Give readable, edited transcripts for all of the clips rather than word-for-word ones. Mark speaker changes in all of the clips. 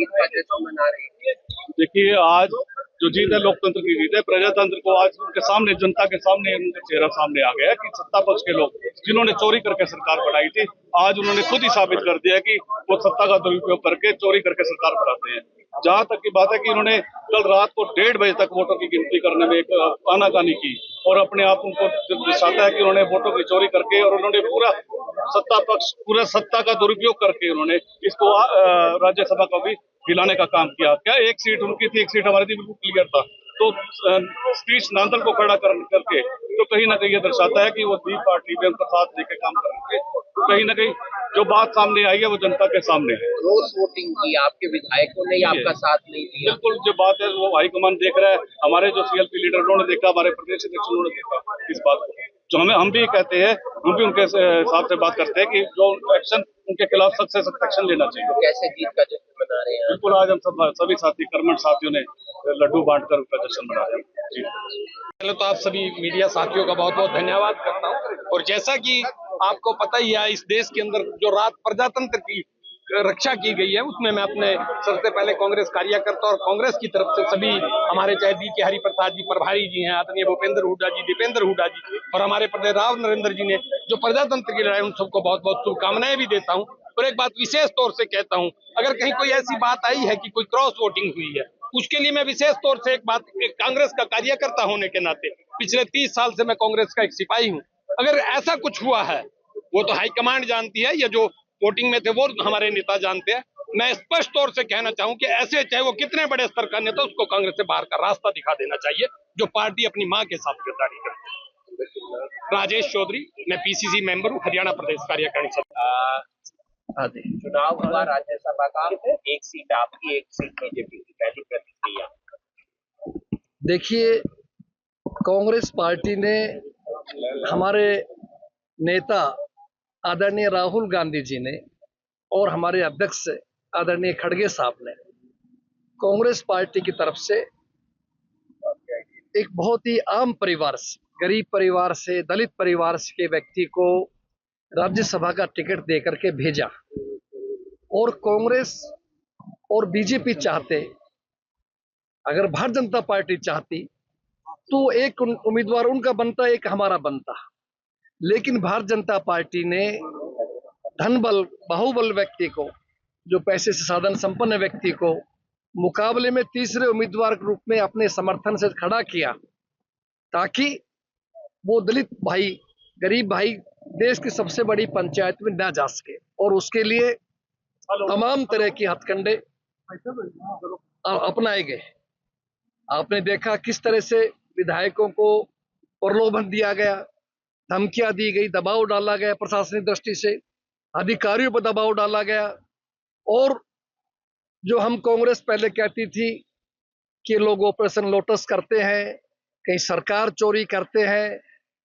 Speaker 1: जीत का जश्न मना रहे हैं।
Speaker 2: देखिए, आज जो जीत है लोकतंत्र की जीत है। प्रजातंत्र को आज उनके सामने, जनता के सामने उनका चेहरा सामने आ गया है कि सत्ता पक्ष के लोग जिन्होंने चोरी करके सरकार बढ़ाई थी, आज उन्होंने खुद ही साबित कर दिया कि वो सत्ता का दुरुपयोग करके चोरी करके सरकार बढ़ाते हैं। जहां तक की बात है कि उन्होंने कल रात को 1:30 बजे तक वोटों की गिनती करने में एक आनाकानी की और अपने आप उनको दर्शाता है कि उन्होंने वोटों की चोरी करके और उन्होंने पूरा सत्ता पक्ष, पूरा सत्ता का दुरुपयोग करके उन्होंने इसको राज्यसभा को भी हिलाने का काम किया। क्या एक सीट उनकी थी, एक सीट हमारी थी, बिल्कुल क्लियर था। तो सतीश नांदल को खड़ा करके तो कहीं ना कहीं ये दर्शाता है कि वो दी पार्टी में उनका साथ देकर काम कर रहे थे। तो कहीं ना कहीं जो बात सामने आई है वो जनता के सामने है।
Speaker 1: क्रॉस वोटिंग की आपके विधायकों ने आपका साथ नहीं दिया।
Speaker 2: बिल्कुल, जो बात है वो हाईकमान देख रहा है, हमारे जो सीएलपी लीडर उन्होंने देखा, हमारे प्रदेश अध्यक्ष उन्होंने देखा इस बात को। जो हम भी कहते हैं, हम भी उनके साथ से बात करते हैं कि जो एक्शन उनके खिलाफ सख्त से सख्त एक्शन लेना चाहिए।
Speaker 1: तो कैसे जीत का जश्न मना रहे हैं?
Speaker 2: बिल्कुल, आज हम सभी साथी, कर्मठ साथियों ने लड्डू बांटकर उनका जश्न मनाया जी।
Speaker 3: पहले तो आप सभी मीडिया साथियों का बहुत बहुत धन्यवाद करता हूं। और जैसा कि आपको पता ही है, इस देश के अंदर जो रात प्रजातंत्र की रक्षा की गई है, उसमें मैं अपने सबसे पहले कांग्रेस कार्यकर्ता और कांग्रेस की तरफ से सभी हमारे चाहे डी के हरिप्रसाद जी प्रभारी जी हैं, आदरणीय भूपेंद्र हुड्डा जी, दीपेंद्र हुड्डा जी और हमारे प्रदेश राव नरेंद्र जी ने जो प्रजातंत्र की लड़ाई, उन सबको बहुत बहुत शुभकामनाएं भी देता हूँ। और एक बात विशेष तौर से कहता हूँ, अगर कहीं कोई ऐसी बात आई है कि कोई क्रॉस वोटिंग हुई है, उसके लिए मैं विशेष तौर से एक बात, एक कांग्रेस का कार्यकर्ता होने के नाते पिछले 30 साल से मैं कांग्रेस का एक सिपाही हूँ, अगर ऐसा कुछ हुआ है वो तो हाईकमांड जानती है, या जो वोटिंग में थे वो हमारे नेता जानते हैं। मैं स्पष्ट तौर से कहना चाहूं कि ऐसे चाहे वो कितने बड़े स्तर का नेता, उसको कांग्रेस से बाहर का रास्ता दिखा देना चाहिए, जो पार्टी अपनी मां के साथ गद्दारी करती है। राजेश चौधरी, मैं पीसीसी मेंबर हूँ, हरियाणा प्रदेश कार्यकारिणी सभा।
Speaker 1: चुनाव हुआ राज्यसभा का, एक सीट आपकी, एक सीट बीजेपी की, पहली प्रतिक्रिया।
Speaker 4: देखिए, कांग्रेस पार्टी ने हमारे नेता आदरणीय राहुल गांधी जी ने और हमारे अध्यक्ष आदरणीय खड़गे साहब ने कांग्रेस पार्टी की तरफ से एक बहुत ही आम परिवार से, गरीब परिवार से, दलित परिवार के व्यक्ति को राज्यसभा का टिकट देकर के भेजा। और कांग्रेस और बीजेपी चाहते, अगर भारतीय जनता पार्टी चाहती तो एक उम्मीदवार उनका बनता, एक हमारा बनता। लेकिन भारतीय जनता पार्टी ने धनबल, बाहुबल व्यक्ति को, जो पैसे से साधन संपन्न व्यक्ति को मुकाबले में तीसरे उम्मीदवार के रूप में अपने समर्थन से खड़ा किया, ताकि वो दलित भाई, गरीब भाई देश की सबसे बड़ी पंचायत में ना जा सके। और उसके लिए तमाम तरह की हथकंडे अपनाए गए। आपने देखा किस तरह से विधायकों को प्रलोभन दिया गया, धमकियां दी गई, दबाव डाला गया, प्रशासनिक दृष्टि से अधिकारियों पर दबाव डाला गया। और जो हम कांग्रेस पहले कहती थी कि लोग ऑपरेशन लोटस करते हैं, कहीं सरकार चोरी करते हैं,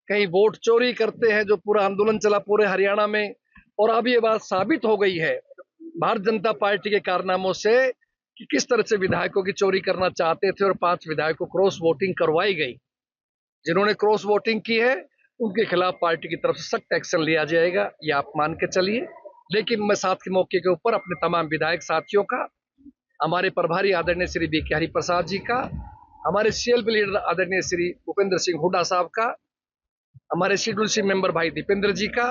Speaker 4: कहीं वोट चोरी करते हैं, जो पूरा आंदोलन चला पूरे हरियाणा में। और अब ये बात साबित हो गई है भारतीय जनता पार्टी के कारनामों से कि किस तरह से विधायकों की चोरी करना चाहते थे और 5 विधायकों को क्रॉस वोटिंग करवाई गई। जिन्होंने क्रॉस वोटिंग की है उनके खिलाफ पार्टी की तरफ से सख्त एक्शन लिया जाएगा, ये आप मान के चलिए। लेकिन मैं साथ के मौके के ऊपर अपने तमाम विधायक साथियों का, हमारे प्रभारी आदरणीय श्री डी के हरिप्रसाद जी का, हमारे सीएलपी लीडर आदरणीय श्री भूपेंद्र सिंह हुड्डा साहब का, हमारे शेड्यूल सी मेंबर भाई दीपेंद्र जी का,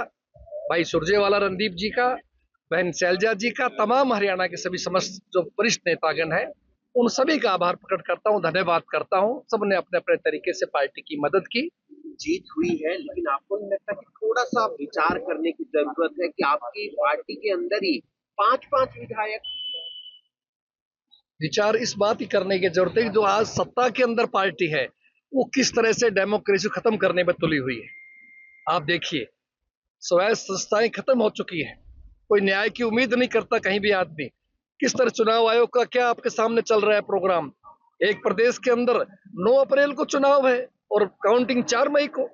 Speaker 4: भाई सुरजेवाला रणदीप जी का, बहन शैलजा जी का, तमाम हरियाणा के सभी समस्त जो वरिष्ठ नेतागण हैं, उन सभी का आभार प्रकट करता हूं, धन्यवाद करता हूं। सबने अपने अपने तरीके से पार्टी की मदद की।
Speaker 1: जीत हुई है, लेकिन आपको नहीं लगता कि थोड़ा सा विचार करने की जरूरत है कि आपकी पार्टी के अंदर ही 5-5 विधायक?
Speaker 4: विचार इस बात ही करने की जरूरत है कि जो आज सत्ता के अंदर पार्टी है वो किस तरह से डेमोक्रेसी खत्म करने में तुली हुई है। आप देखिए, स्वायत्त संस्थाएं खत्म हो चुकी है, कोई न्याय की उम्मीद नहीं करता कहीं भी आदमी। किस तरह चुनाव आयोग का क्या आपके सामने चल रहा है प्रोग्राम। एक प्रदेश के अंदर 9 अप्रैल को चुनाव है और काउंटिंग 4 मई को।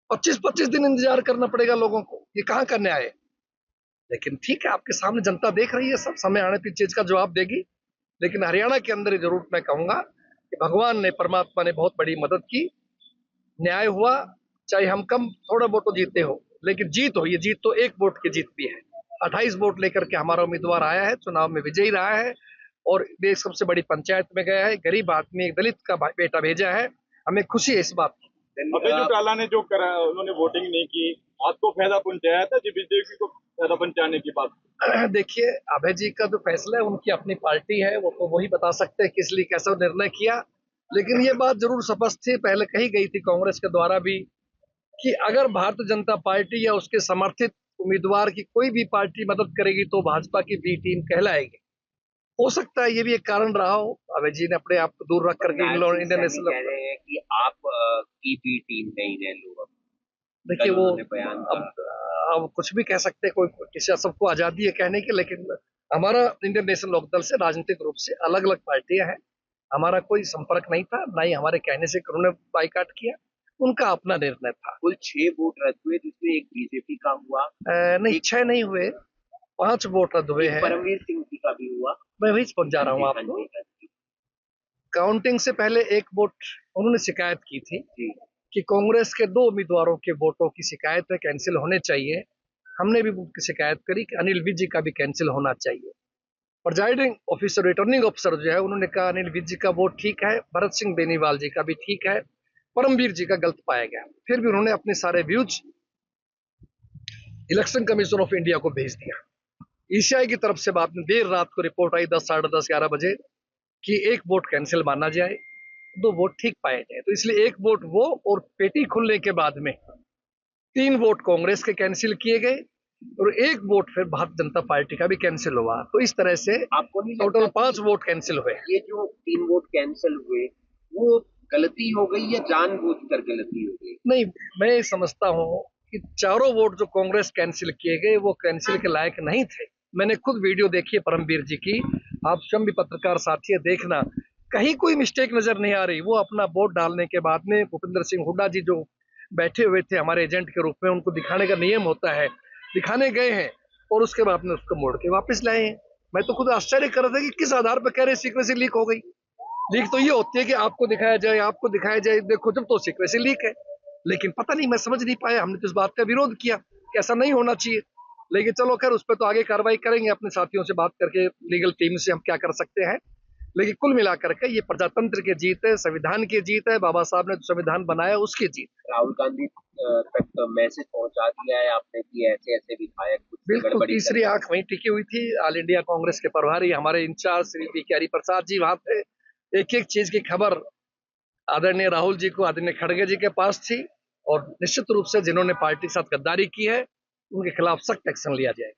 Speaker 4: 25-25 दिन इंतजार करना पड़ेगा लोगों को, ये कहाँ का न्याय है। लेकिन ठीक है, आपके सामने जनता देख रही है, सब समय आने पर चीज का जवाब देगी। लेकिन हरियाणा के अंदर जरूर मैं कहूंगा कि भगवान ने, परमात्मा ने बहुत बड़ी मदद की, न्याय हुआ। चाहे हम कम थोड़ा वोटों जीते हो, लेकिन जीत हो, ये जीत तो 1 वोट की जीत भी है। 28 वोट लेकर के हमारा उम्मीदवार आया है, चुनाव में विजयी रहा है और देश सबसे बड़ी पंचायत में गया है। गरीब आदमी, एक दलित का बेटा भेजा है, हमें खुशी है इस बात की।
Speaker 5: अभय जो टाला ने जो करा, उन्होंने वोटिंग नहीं की, आपको फायदा पहुंचाया था जी? बीजेपी को फायदा पहुंचाने की बात?
Speaker 4: देखिए, अभय जी का जो फैसला है, उनकी अपनी पार्टी है, वो तो वही बता सकते हैं किस लिए कैसा निर्णय किया। लेकिन ये बात जरूर स्पष्ट थी, पहले कही गई थी कांग्रेस के द्वारा भी, कि अगर भारतीय जनता पार्टी या उसके समर्थित उम्मीदवार की कोई भी पार्टी मदद करेगी तो भाजपा की बी टीम कहलाएगी। हो सकता है ये भी एक कारण रहा हो, अभय जी ने अपने आप को दूर रख करके इंडियन नेशनल
Speaker 1: कह रहे हैं कि आप की बी टीम में ही रह लो।
Speaker 4: देखिए, वो अब कुछ भी कह सकते हैं, कोई किसी, सबको आजादी है कहने की, लेकिन हमारा इंडियन नेशनल लोकदल से राजनीतिक रूप से अलग अलग पार्टियां हैं, हमारा कोई संपर्क नहीं था, ना ही हमारे कहने से उन्होंने बाइकाट किया, उनका अपना निर्णय था।
Speaker 1: कुल 6 वोट रद्द हुए, जिसमें एक बीजेपी का हुआ।
Speaker 4: नहीं, 6 नहीं हुए, 5 वोट रद्द हुए हैं।
Speaker 1: परमवीर सिंह जी का भी हुआ।
Speaker 4: मैं वही पहुंच जा रहा हूँ आपको। काउंटिंग से पहले एक वोट उन्होंने शिकायत की थी कि कांग्रेस के 2 उम्मीदवारों के वोटों की शिकायत है, कैंसिल होने चाहिए। हमने भी उनकी शिकायत करी कि अनिल विज जी का भी कैंसिल होना चाहिए। प्रिजाइडिंग ऑफिसर, रिटर्निंग ऑफिसर जो है, उन्होंने कहा अनिल विज जी का वोट ठीक है, भरत सिंह बेनीवाल जी का भी ठीक है, परमवीर जी का गलत पाया गया। फिर भी उन्होंने अपने सारे views election commission of India को भेज दिया। ईसीआई की तरफ से बाद में देर रात को रिपोर्ट आई 10, साढ़े 10, 11 बजे कि एक वोट कैंसिल माना जाए, 2 वोट ठीक पाए जाए। तो इसलिए एक वोट वो, और पेटी खुलने के बाद में 3 वोट कांग्रेस के कैंसिल किए गए और एक वोट फिर भारतीय जनता पार्टी का भी कैंसिल हुआ। तो इस तरह से
Speaker 1: आपको नहीं
Speaker 4: टोटल 5 वोट कैंसिल हुए।
Speaker 1: ये जो 3 वोट कैंसिल हुए, वो गलती हो गई या जानबूझकर गलती हो गई?
Speaker 4: नहीं, मैं समझता हूँ कि चारों वोट जो कांग्रेस कैंसिल किए गए वो कैंसिल के लायक नहीं थे। मैंने खुद वीडियो देखी है परमवीर जी की, आप स्वयं भी पत्रकार साथी है, देखना, कहीं कोई मिस्टेक नजर नहीं आ रही। वो अपना वोट डालने के बाद में भूपेंद्र सिंह हुड्डा जी जो बैठे हुए थे हमारे एजेंट के रूप में, उनको दिखाने का नियम होता है, दिखाने गए हैं और उसके बाद में उसको मोड़ के वापस लाए हैं। मैं तो खुद आश्चर्य कर रहा था कि किस आधार पर कह रहे सीक्रेसी लीक हो गई। लीक तो ये होती है कि आपको दिखाया जाए, आपको दिखाया जाए, देखो जब तो सीक्रेसी लीक है। लेकिन पता नहीं, मैं समझ नहीं पाया, हमने तो इस बात का विरोध किया कि ऐसा नहीं होना चाहिए। लेकिन चलो खैर, उस पर तो आगे कार्रवाई करेंगे, अपने साथियों से बात करके लीगल टीम से हम क्या कर सकते हैं। लेकिन कुल मिलाकर के ये प्रजातंत्र की जीत है, संविधान की जीत है, बाबा साहब ने जो संविधान बनाया उसकी जीत।
Speaker 1: राहुल गांधी तक मैसेज पहुंचा दिया है आपने कि ऐसे ऐसे विधायक
Speaker 4: बिल्कुल, तीसरी आंख वहीं टिकी हुई थी। ऑल इंडिया कांग्रेस के प्रभारी हमारे इंचार्ज श्री बी के हरि प्रसाद जी वहां थे। एक एक चीज की खबर आदरणीय राहुल जी को, आदरणीय खड़गे जी के पास थी और निश्चित रूप से जिन्होंने पार्टी के साथ गद्दारी की है उनके खिलाफ सख्त एक्शन लिया जाएगा।